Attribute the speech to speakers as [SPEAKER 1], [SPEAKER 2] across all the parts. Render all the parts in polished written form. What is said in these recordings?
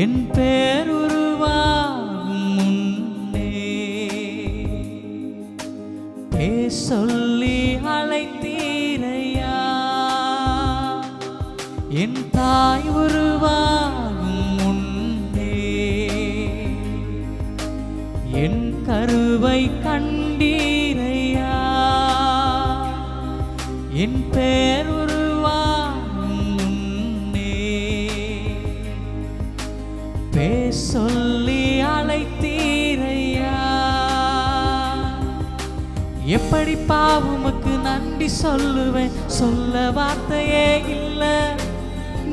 [SPEAKER 1] என் பேர் உருவாகும் முன்னே சொல்லி அழைத்தீரையா. என் தாய் உருவாகும் முன்னே என் கருவை கண்டீரையா. என் பேர் உருவாகும் முன்னே சொல்லி அழைத்தீரையா. எப்படி பாவுமக்கு நன்றி சொல்லுவேன், சொல்ல வார்த்தையே இல்லை.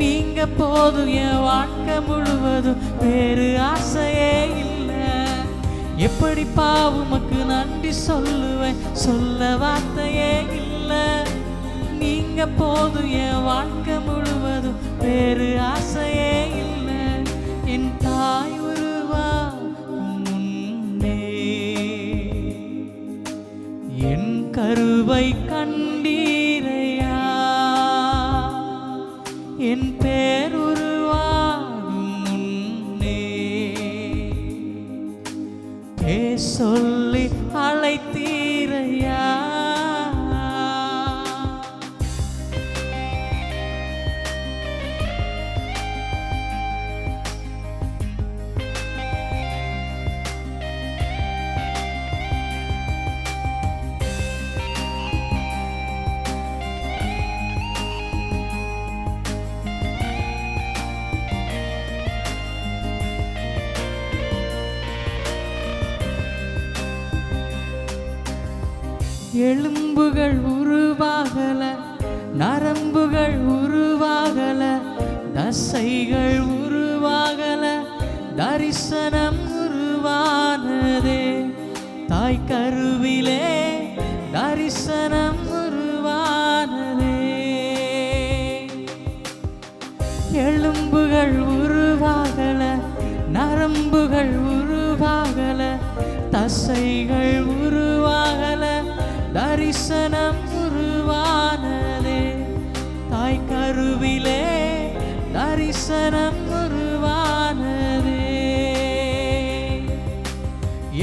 [SPEAKER 1] நீங்க போதும் என் வாழ்க்கை முழுவதும், வேறு ஆசையே இல்லை. எப்படி பாவுமக்கு நன்றி சொல்லுவேன், சொல்ல வார்த்தையே இல்லை. நீங்க போதும் என் வாழ்க்கை முழுவதும், வேறு ஆசையே இல்லை. என் தாய் என் கருவை கண்டீரையா. என் பேர் உருவாகும் முன்னே சொல்லி அழைத்தீரையா. எலும்புகள் உருவாகல, நரம்புகள் உருவாகல, தசைகள் உருவாகல, தரிசனம் உருவானதே. தாய் கருவிலே தரிசனம் உருவானதே. எலும்புகள் உருவாகல, நரம்புகள் உருவாகல, தசைகள் உருவாகல, தரிசனம் உருவானதே. தாய் கருவிலே தரிசனம் உருவானதே.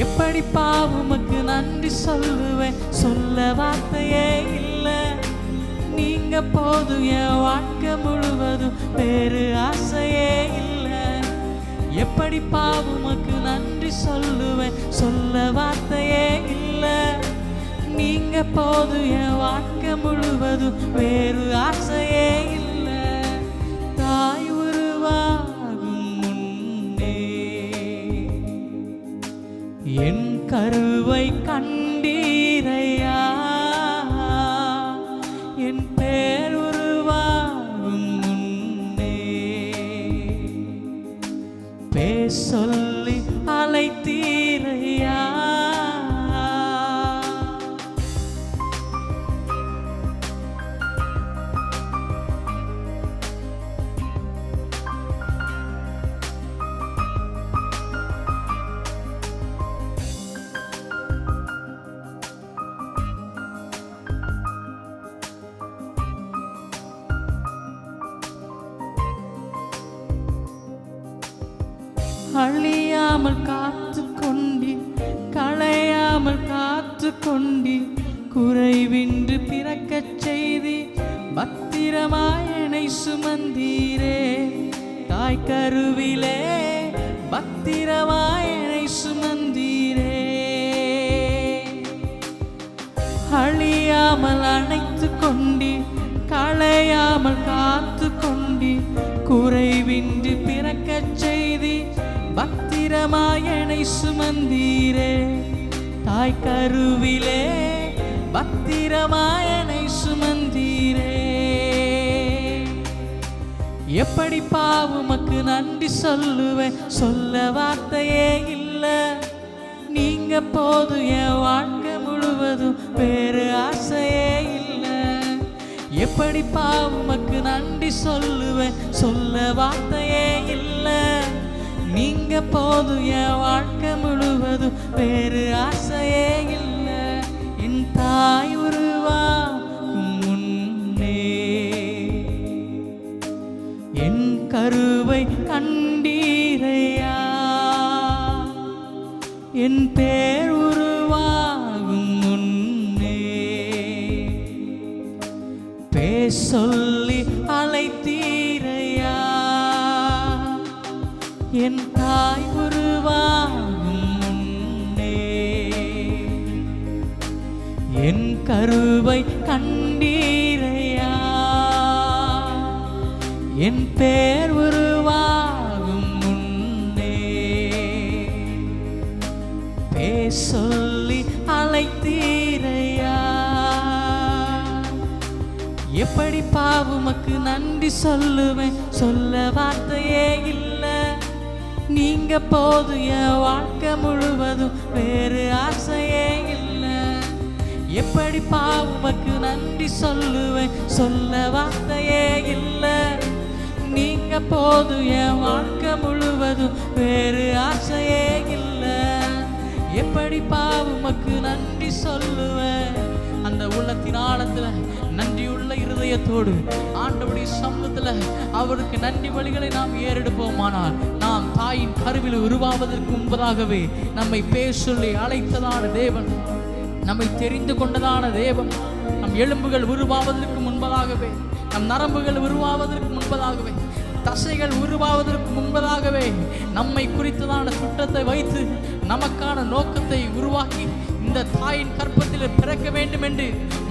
[SPEAKER 1] எப்படி பாவுமக்கு நன்றி சொல்லுவேன், சொல்ல வார்த்தையே இல்லை. நீங்க போதும் என் வாழ்க்கை முழுவதும், வேறு ஆசையே இல்லை. எப்படி பாவுமக்கு நன்றி சொல்லுவேன், சொல்ல வார்த்தையே இல்லை. நீங்க போதும் என் வாழ்க்கை முழுவதும், வேறு ஆசையே இல்லை. தாய் உருவாகும் முன்னே என் கருவை கண்டீரையா. என் பேர் உருவாகும் முன்னே சொல்லி அழைத்தீரையா. அழியாமல் காத்து கொண்டி, களையாமல் காத்து கொண்டி, குறைவின்றி பிறக்கச் செய்தி, பத்திரமாய் என்னை சுமந்தீரே. தாய் கருவிலே பத்திரமாய் என்னை சுமந்தீரே. அழியாமல் அணைத்து கொண்டி, களையாமல் காத்து கொண்டி, குறைவின்றி பிறக்கச் செய்தி, பத்திரமாய் என்னை சுமந்தீரே. தாய் கருவிலே பத்திரமாய் என்னை சுமந்தீரே. எப்படி பாவுமக்கு நன்றி சொல்லுவேன், சொல்ல வார்த்தையே இல்லை. நீங்க போதும் என் வாழ்க்கை முழுவதும், வேறு ஆசையே இல்லை. எப்படி பாவுமக்கு நன்றி சொல்லுவேன், சொல்ல வார்த்தையே இல்லை. நீங்க போதும் என் வாழ்க்கை முழுவதும், வேறு ஆசையே இல்லை. என் தாய் உருவாகும் முன்னே என் கருவை கண்டீர என் பேர் உருவாகும் முன்னே பேர் சொல்லி அழைத்தீரையா. என் தாய் உருவாகும் முன்னே என் கருவை கண்டீரையா. என் பேர் உருவாகும் முன்னே பேர் சொல்லி அழைத்தீரையா. எப்படி உமக்கு நன்றி சொல்லுவேன், சொல்ல வார்த்தையே இல்லை. நீங்க போது என் வாழ்க்கை முழுவதும் வேறு ஆசையே இல்லை. எப்படி உமக்கு நன்றி சொல்லுவேன், சொல்ல வார்த்தையே இல்லை. நீங்க போது என் வாழ்க்கை முழுவதும் வேறு ஆசையே இல்லை. எப்படி உமக்கு நன்றி சொல்லுவேன். அந்த உள்ளத்தின் ஆழத்துல நன்றியுள்ள இருதயத்தோடு ஆண்டவருடைய சமூகத்துல அவருக்கு நன்றி வழிகளை நாம் ஏறெடுப்போமானால், நாம் தாயின் கருவில் உருவாவதற்கு முன்பதாகவே நம்மை பேர் சொல்லி அழைத்ததான தேவன், நம்மை தெரிந்து கொண்டதான தேவன், நம் எலும்புகள் உருவாவதற்கு முன்பதாகவே, நம் நரம்புகள் உருவாவதற்கு முன்பதாகவே, தசைகள் உருவாவதற்கு முன்பதாகவே நம்மை குறித்ததான திட்டத்தை வைத்து நமக்கான நோக்கத்தை உருவாக்கி இந்த தாயின் கற்பத்தில் பிறக்க வேண்டும் என்று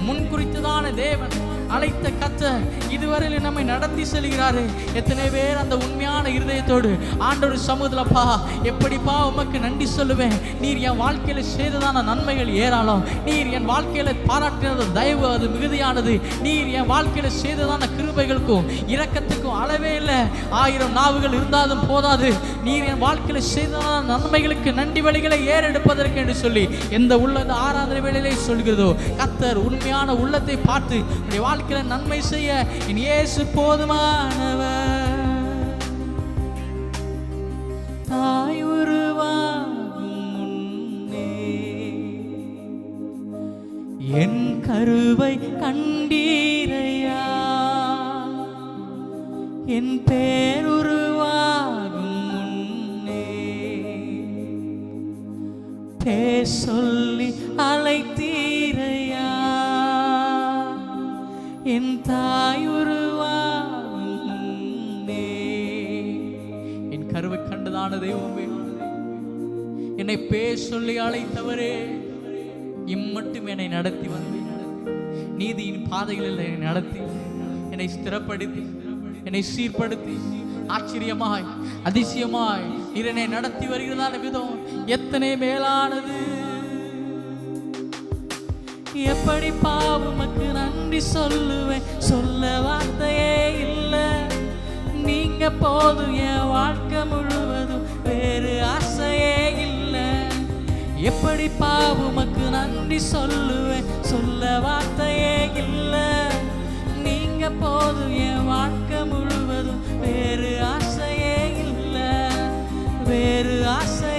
[SPEAKER 1] முன்குறித்ததான தேவன், அழைத்த கர்த்தர் இதுவரையில் நம்மை நடத்தி செல்கிறாரு. எத்தனை பேர் அந்த உண்மையான இருதயத்தோடு ஆண்டவர் சமூகத்திலப்பா, எப்படிப்பா உமக்கு நன்றி சொல்லுவேன். நீர் என் வாழ்க்கையில செய்ததான நன்மைகள் ஏராளம். நீர் என் வாழ்க்கையில பாராட்டினது தயவு அது மிகுதியானது. நீர் என் வாழ்க்கையில செய்ததான கிருபைகளுக்கும் இரக்கத்துக்கும் அளவே இல்லை. 1000 நாவுகள் இருந்தாலும் போதாது. நீர் என் வாழ்க்கையில செய்ததான நன்மைகளுக்கு நன்றி வழிகளை ஏறெடுப்பதற்கு என்று சொல்லி எந்த உள்ளது ஆராதனை வேளையிலே சொல்கிறதோ, கர்த்தர் உண்மையான உள்ளத்தை பார்த்து வாழ்க்கையில நன்மை செய்ய என் இயேசு போதுமானவர். தாய் உருவாகும் முன்னே என் கருவை கண்டீரையா. என் பேர் உருவாகும் முன்னே பேர் சொல்லி அழைத்தீரையா. என் தாய் உருவாகும் முன்னே என் கருவை கண்டதான தெய்வமே, என்னை பேர் சொல்லி அழைத்தவரே, இம்மட்டும் என்னை நடத்தி வந்து நீதியின் பாதைகளில் என்னை நடத்தி என்னை ஸ்திரப்படுத்தி என்னை சீர்படுத்தி ஆச்சரியமாய் அதிசயமாய் நீர் என்னை நடத்தி வருகிறதான விதம் எத்தனை மேலானது. எப்படி உமக்கு நன்றி சொல்லுவேன், சொல்ல வார்த்தையே இல்லை. நீங்க போதும் என் வாழ்க்கை முழுவதும் வேறு ஆசையே இல்லை. எப்படி உமக்கு நன்றி சொல்லுவேன், சொல்ல வார்த்தையே இல்லை. நீங்க போதும் என் வாழ்க்கை முழுவதும் வேறு ஆசையே இல்லை. வேறு ஆசை